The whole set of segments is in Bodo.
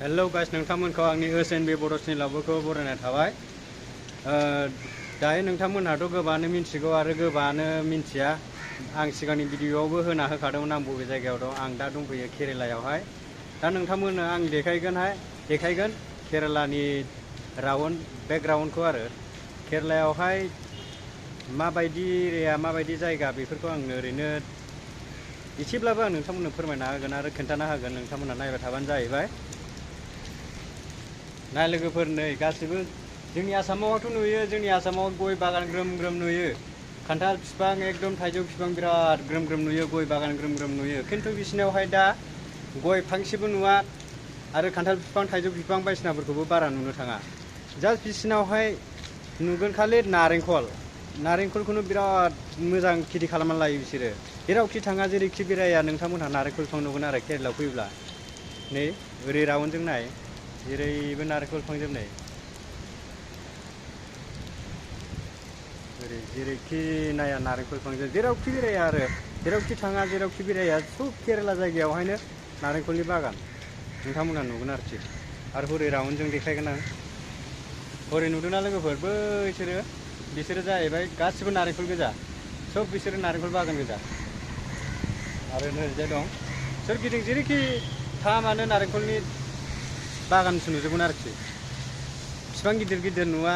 हेलो गाइस नोंथांमोनखौ आंनि एसएनबी बर' चेनेलावबो बरायनाय थाबाय। दायो नोंथांमोनहाथ' गोबाङानो मिन्थिगौ आरो गोबाङानो मिन्थिया। आं सिगांनि भिडिअआवबो होना होखादोंमोन आं बबे जायगायाव दं। आं दा दंफैयो केरेलायावहाय। दा नोंथांमोननो आं देखायगोन केरेलानि बेकग्राउन्डखौ आरो केरेलायावहाय माबायदि एरिया माबायदि जायगा बेफोरखौ आंनो ओरैनो एसेब्लाबो आं नोंथांमोननो फोरमायना होगोन आरो खोन्थाना होगोन। नोंथांमोनहा नायबाय थाबानो जाहैबाय। ना लोगोफोर नै गासिबो जोंनि आसामावथ' नुयो, जोंनि आसामाव गय बागान ग्रोम ग्रोम नुयो, खान्थाल बिफां एकदम थाइजौ बिफां बिराद ग्रोम ग्रोम नुयो, गय बागान ग्रोम ग्रोम नुयो। खिन्थु बिसिनावहाय दा गय फांसेबो नुवा आरो खान्थाल बिफां थाइजौ बिफां बायदिसिनाफोरखौबो बारा नुनो थाङा। जास्ट बिसिनावहाय नुगोन खालि नारेंखलखौनो बिराद मोजां खेथि खालामनानै लायो बिसोरो। जेरावखि थाङा जेरैखि बेराया नोंथांमोनहा नारेंखल बिफां नुगोन आरो केरेलायाव फैयोब्ला। नै ओरै राउन्डजों नाय, जेरैबो नारेंखल बिफांजोब नै, ओरै जेरैखि नाया नारेंखल बिफांजोब, जेरावखि बेराया आरो जेरावखि थाङा जेरावखि बेराया सब केरेला जायगायावहायनो नारेंखलनि बागान नोंथांमोनहा नुगोन आरोखि। आरो हरै राउन्डजों देखायगोन आं। हरै नुदोंना लोगोफोर, बिसोरो जाहैबाय गासिबो नारेंखल गोजा, सब बिसोरो नारेंखल बागान गोजा। आरो नैजाय दं सोरगिदिं जेरैखि थाङा मानो नारेंखलनि बागानसो नुजोबगोन आरोखि। बिफां गिदिर गिदिर नुवा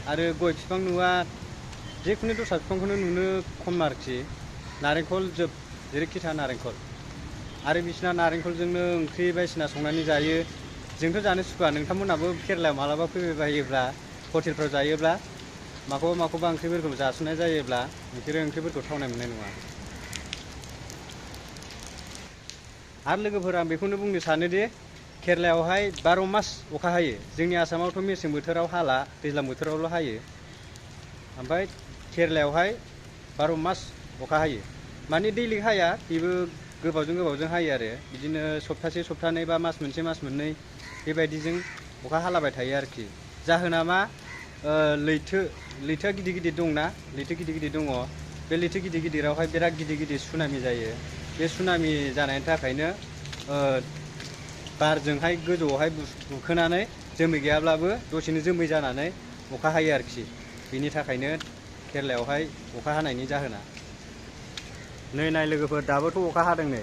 आरो गय बिफां नुवा, जेखुनु दस्रा बिफांखौनो नुनो खम आरोखि। नारेंखल जोब, जेरैखि थाङा नारेंखल। आरो बिसिना नारेंखलजोंनो ओंख्रि बायदिसिना संनानै जायो। जोंथ' जानो सुखुवा। नोंथांमोनहाबो केरेलायाव मालाबा फैबाय बायोब्ला हटेलफ्राव जायोब्ला माखौबा ओंख्रिफोरखौ जासननाय जायोब्ला बिसोरो ओंख्रिफोरखौ थावनाय मोननाय नङा। आरो लोगोफोर आं बेखौनो बुंनो सानोदि केरेलायावहाय 12 मास अखा हायो। जोंनि आसामावथ' मेसें बोथोराव हाला, दैज्लां बोथोरावल' हायो। ओमफ्राय केरेलायावहाय 12 मास अखा हायो। माने दैलि हाया, बेबो गोबावजों हायो आरो बिदिनो सप्तासे सप्तानै बा मास मोनसे मास मोननै बेबायदिजों अखा हालाबाय थायो आरोखि। जाहोना मा? लैथोआ गिदिर गिदिर दंना, लैथो गिदिर गिदिर दङ। बे लैथो गिदिर गिदिरावहाय बिराद गिदिर गिदिर सुनामि जायो। बे सुनामि जानायनि थाखायनो बारजोंहाय गोजौआवहाय बुखोनानै जोमै गैयाब्लाबो दसेनो जोमै जानानै अखा हायो आरोखि। बेनि थाखायनो केरेलायावहाय अखा हानायनि जाहोना। नै नाय लोगोफोर, दाबोथ' अखा हादों नै।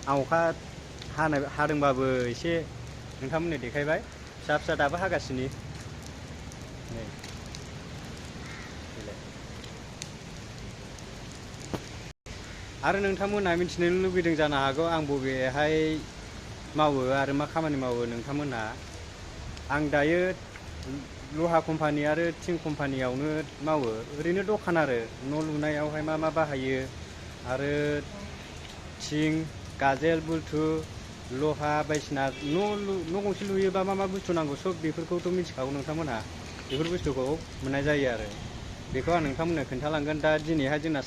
आं अखा हादोंबाबो एसे नोंथांमोननो देखायबाय। फिसा फिसा दाबो हागासिनो नै। आरो नोंथांमोनहा मिथिनो लुबैदों जानो हागौ आं बबेहाय मावो आरो मा खामानि मावो नोंथांमोनहा। आं दायो लहा कम्पानि आरो थिं कम्पानियावनो मावो। ओरैनो दखान आरो न' लुनायावहाय मा बाहायो आरो थिं, गाजोल, बुल्टु, लहा बायदिसिना न' गंसे लुयोबा मा बुस्थु नांगौ सब बेफोरखौथ' मिथिखागौ नोंथांमोनहा। बेफोर बुस्थुखौ मोननाय जायो आरो बेखौ आं नोंथांमोननो खोन्थालांगोन। दा दिनैहाय जोंना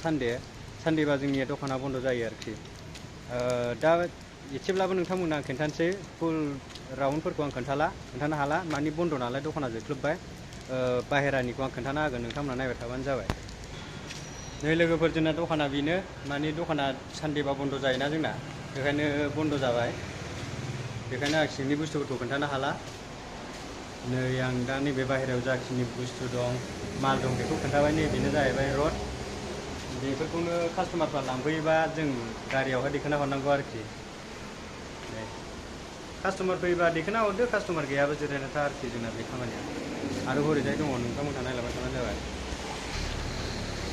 सानडेबा जोंनिया दखाना बन्द' जायो आरोखि। दा एसेब्लाबो नोंथांमोननो आं खोन्थानोसै, फुल राउन्डफोरखौ आं खोन्थानो हाला, मानि बन्द' नालाय दखाना जोबख्लोबबाय। बाहेरानिखौ आं खोन्थाना होगोन, नोंथांमोनहा नायबाय थाबानो जाबाय। नै लोगोफोर, जोंना दखाना बेनो, मानि दखाना सानडेबा बन्द' जायोना जोंना, बेखायनो बन्द' जाबाय। बेखायनो आं सिंनि बुस्थुफोरखौ खोन्थानो हाला। नै आं दा नैबे बाहेरायाव जाखिनि बुस्थु दं, माल दं, बेखौ खोन्थाबाय। नै बेनो जाहैबाय रड। बेफोरखौनो कास्टमारफ्रा लांफैयोबा जों गारियावहाय दैखोना हरनांगौ आरोखि। कास्टमार फैयोबा दैखोना हरदो, कास्टमार गैयाबा जिरायना था आरोखि जोंना बे खामानिया। आरो हरैजाय दङ, नोंथांमोनहा नायलांबाय थाबानो जाबाय।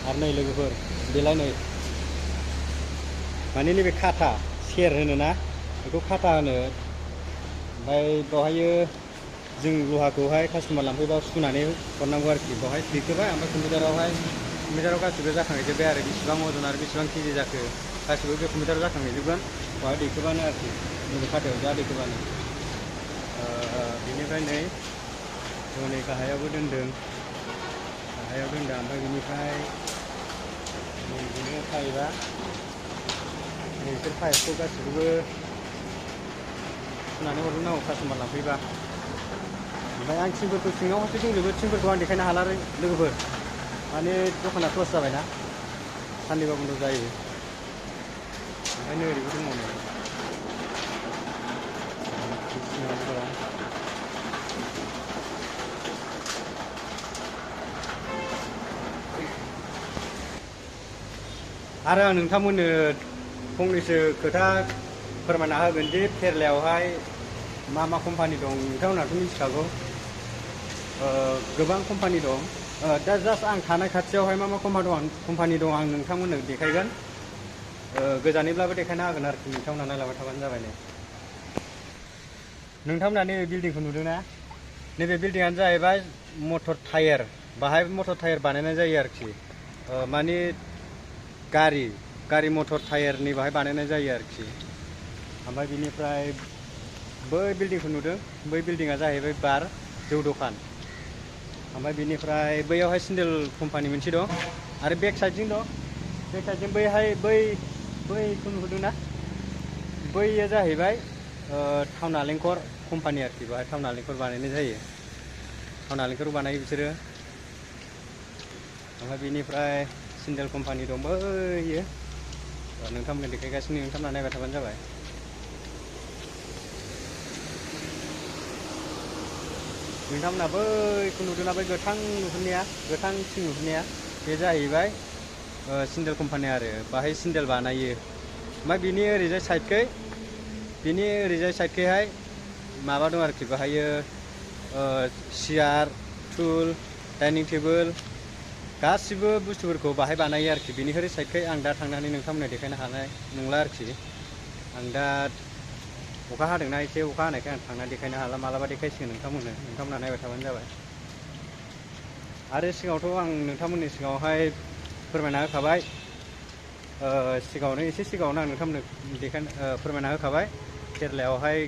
आरो नै लोगोफोर, बेलाय नै माने नैबे खाथा सेर होनोना, बेखौ खाथा होनो। ओमफ्राय बेवहायो जों लहाखौहाय कास्टमार लांफैबा सुनानै हरनांगौ आरोखि। बेवहाय दैखोबाय, ओमफ्राय कम्पिउटाराव गासिबो जाखांहैजोब्बाय आरो बेसेबां अजन आरो बेसेबां केजि जाखो गासिबो बे कम्पिउटाराव जाखांहैजोबगोन। बेवहाय दैखोबानो आरोखि, नैबे खाथायाव जा दैखोबानो। बेनिफ्राय नै हनै गाहायावबो दोनदों, ओमफ्राय बेनिफ्राय बिदिनो पाइपआ, नैसोर पाइपखौ गासिखौबो सुनानै हरजोबनांगौ कास्टमार लांफैबा। ओमफ्राय आं थिंफोरखौ सिङावहायसो दंजोबो, थिंफोरखौ आं देखायनो हाला लोगोफोर, माने दखाना क्लस जाबायना, सानडेबा बन्द' जायो। ओंखायनो ओरैबो दङ नै। आरो आं नोंथांमोननो फंनैसो खोथा फोरमायना होगोन दि केरेलायावहाय मा मा कम्पानि दं। नोंथांमोनाथ' मिथिखागौ गोबां कम्पानि दं। दा जास्ट आं थानाय खाथियावहाय मा मा कम्पानि दं आं नोंथांमोननो देखायगोन। गोजानैब्लाबो देखायना होगोन आरोखि, नोंथांमोना नायलांबाय थाबानो जाबाय। नोंथांमोना नैबे बिल्डिंखौ नुदोंना? नैबे बिल्डिंआनो जाहैबाय मटर टायार। बाहाय मटर टायार बानायनाय जायो आरोखि, माने गारि मटर टायारनि बाहाय बानायनाय जायो आरोखि। ओमफ्राय बिनिफ्राय बै बिल्डिंखौ नुदों, बै बिल्डिंआ जाहैबाय बार जौ दखान। ओमफ्राय बिनिफ्राय बैयावहाय सेन्देल कम्पानि मोनसे दं। आरो बेक साइडजों दं, बेक साइडजों बैहाय बैखौ नुहुरदोंना? बैयो जाहैबाय थाव नालेंखर कम्पानि आरोखि। बेहाय थाव नालेंखर बानायनाय जायो, थाव नालेंखर बानायो बिसोरो। ओमफ्राय बिनिफ्राय सेन्देल कम्पानि दं बैयो, नोंथांमोननो देखायगासिनो, नोंथांमोना नायबाय थाबानो जाबाय। नोंथांमोना बैखौ नुदोंना? बै गोथां नुहुरनाया, गोथां थिं नुहुरनाया, बे जाहैबाय सेन्देल कम्पानि आरो बाहाय सेन्देल बानायो। ओमफ्राय बिनि ओरैजाय साइडखैहाय माबा दं आरोखि, बाहायो सियार, टुल, डाइनिं टेबोल गासिबो बुस्थुफोरखौ बाहाय बानायो आरोखि। बिनि ओरै साइडखै आं दा थांनानै नोंथांमोननो देखायनो हानाय नंला आरोखि। आं दा अखा हादोंना, एसे अखा हानायखाय आं थांना देखायनो हाला। मालाबा देखायसिगोन नोंथांमोना नायबाय थाबानो जाबाय। आरो सिगाङावथ' आं नोंथांमोननि सिगाङावहाय फोरमायना होखाबाय, एसे सिगाङावनो आं नोंथांमोननो फोरमायना होखाबाय, केरेलायावहाय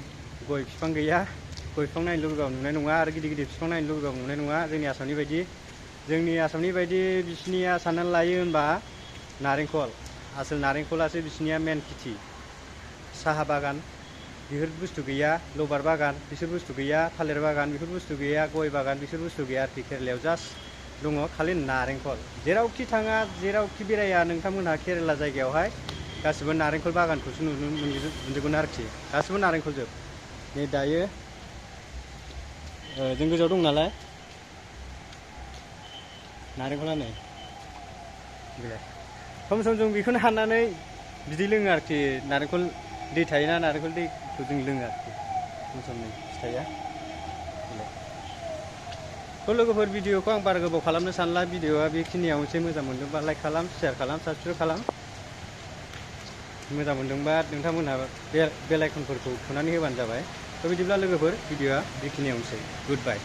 गय बिफां गैया। गय बिफां नायनो लुबैबाबो नुनाय नङा, आरो गिदिर गिदिर बिफां नायनो लुबैबाबो नुनाय नङा। जोंनि आसामनि बायदि बिसिनिया साननानै लायो होनबा नारेंखल, आसोल नारेंखलासो बिसिनिया मेन खेथि। साहा बागान बेफोर बुस्थु गैया, लबार बागान बिसोर बुस्थु गैया, थालिर बागान बेफोर बुस्थु गैया, गय बागान बिसोर बुस्थु गैया आरोखि। केरेलायाव जास्ट दङ खालि नारेंखल। जेरावखि थाङा, जेरावखि बेराया, नोंथांमोनहा केरेला जायगायावहाय गासिबो नारेंखल बागानखौसो नुनो मोनजोबगोन आरोखि। गासिबो नारेंखलजोब। नै दायो जों गोजौआव दं नालाय, नारेंखला नै सम सम जों बेखौनो हाननानै बिदै लोङो आरोखि। नारेंखल दै थायोना, नारेंखल दैखौ जों लोङो आरोखि सम सम। नै फिथाइया लोगोफोर, भिडिअखौ आं बारा गोबाव खालामनो सानला। भिडिअआ बेखिनियावनोसै। मोजां मोनदोंबा लाइक खालाम, शेयार खालाम, साबसक्राइब खालाम। मोजां मोनदोंबा नोंथांमोनहा बेल आइकनफोरखौ थुनानै होबानो जाबाय। थ' बिदिब्ला लोगोफोर, भिडिअआ बेखिनियावनोसै। गुड बाय।